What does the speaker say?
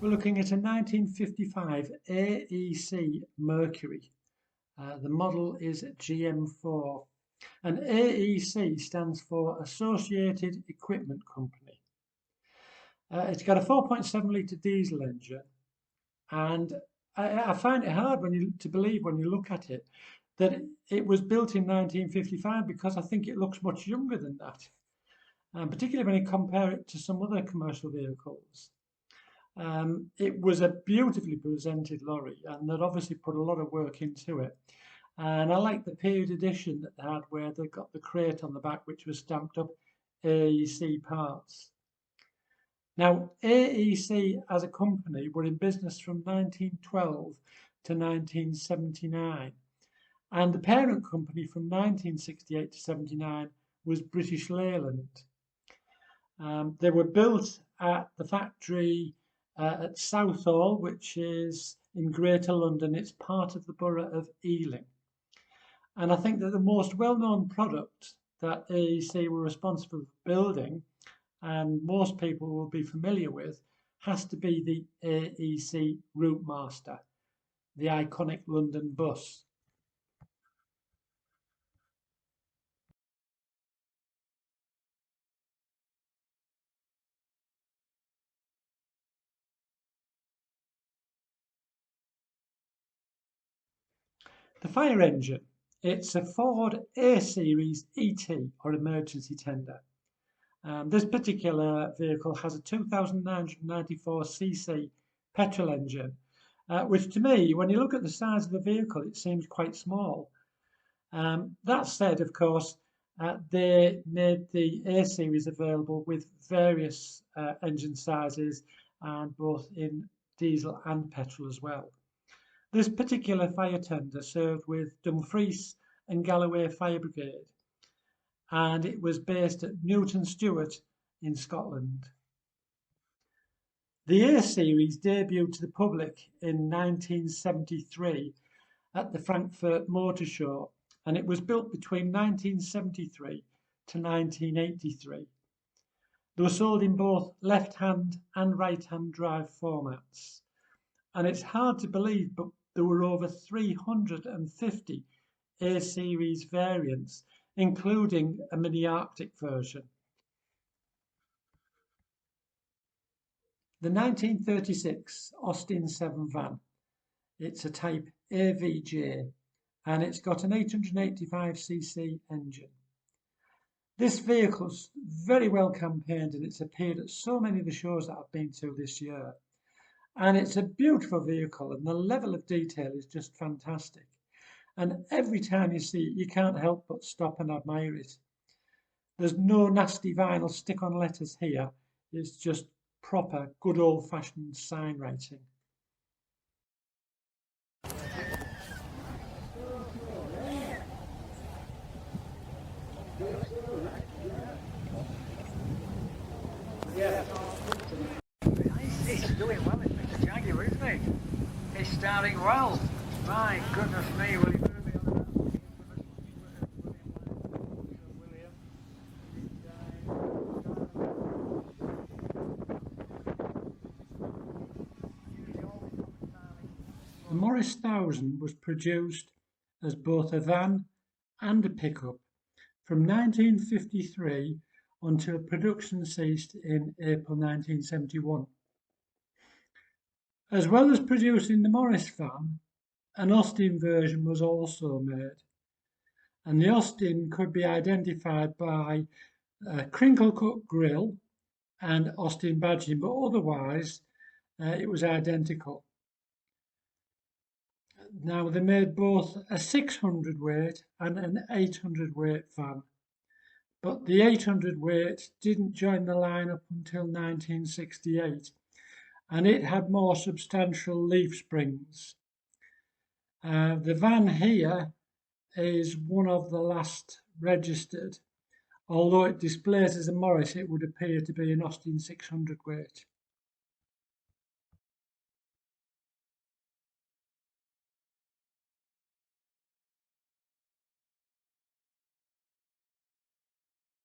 We're looking at a 1955 Aec Mercury. The model is GM4, and Aec stands for Associated Equipment Company. It's got a 4.7 litre diesel engine, and I find it hard to believe when you look at it that it was built in 1955, because I think it looks much younger than that, particularly when you compare it to some other commercial vehicles. It was a beautifully presented lorry, and they'd obviously put a lot of work into it. And I like the period edition that they had, where they got the crate on the back, which was stamped up AEC parts. Now, AEC as a company were in business from 1912 to 1979. And the parent company from 1968 to 79 was British Leyland. They were built at the factory at Southall, which is in Greater London. It's part of the borough of Ealing. And I think that the most well-known product that AEC were responsible for building, and most people will be familiar with, has to be the AEC Route Master, the iconic London bus. The fire engine, it's a Ford A-Series ET, or emergency tender. This particular vehicle has a 2,994cc petrol engine, which to me, when you look at the size of the vehicle, it seems quite small. That said, of course, they made the A-Series available with various engine sizes, and both in diesel and petrol as well. This particular fire tender served with Dumfries and Galloway Fire Brigade, and it was based at Newton Stewart in Scotland. The A-Series debuted to the public in 1973 at the Frankfurt Motor Show, and it was built between 1973 to 1983. They were sold in both left-hand and right-hand drive formats. And it's hard to believe, but there were over 350 A-Series variants, including a mini Arctic version. The 1936 Austin 7 van, it's a type AVJ, and it's got an 885cc engine. This vehicle's very well campaigned, and it's appeared at so many of the shows that I've been to this year. And it's a beautiful vehicle, and the level of detail is just fantastic. And every time you see it, you can't help but stop and admire it. There's no nasty vinyl stick-on letters here. It's just proper, good old-fashioned sign writing. Yeah. It's doing well, it's Mr. Jaguar, isn't it? It's starting well. My goodness me, will he put me on The Morris 1000 was produced as both a van and a pickup from 1953 until production ceased in April 1971. As well as producing the Morris van, an Austin version was also made, and the Austin could be identified by a crinkle-cut grille and Austin badging, but otherwise it was identical. Now, they made both a 600 weight and an 800 weight van, but the 800 weight didn't join the line up until 1968, and it had more substantial leaf springs. The van here is one of the last registered. Although it displays as a Morris, it would appear to be an Austin 600 weight.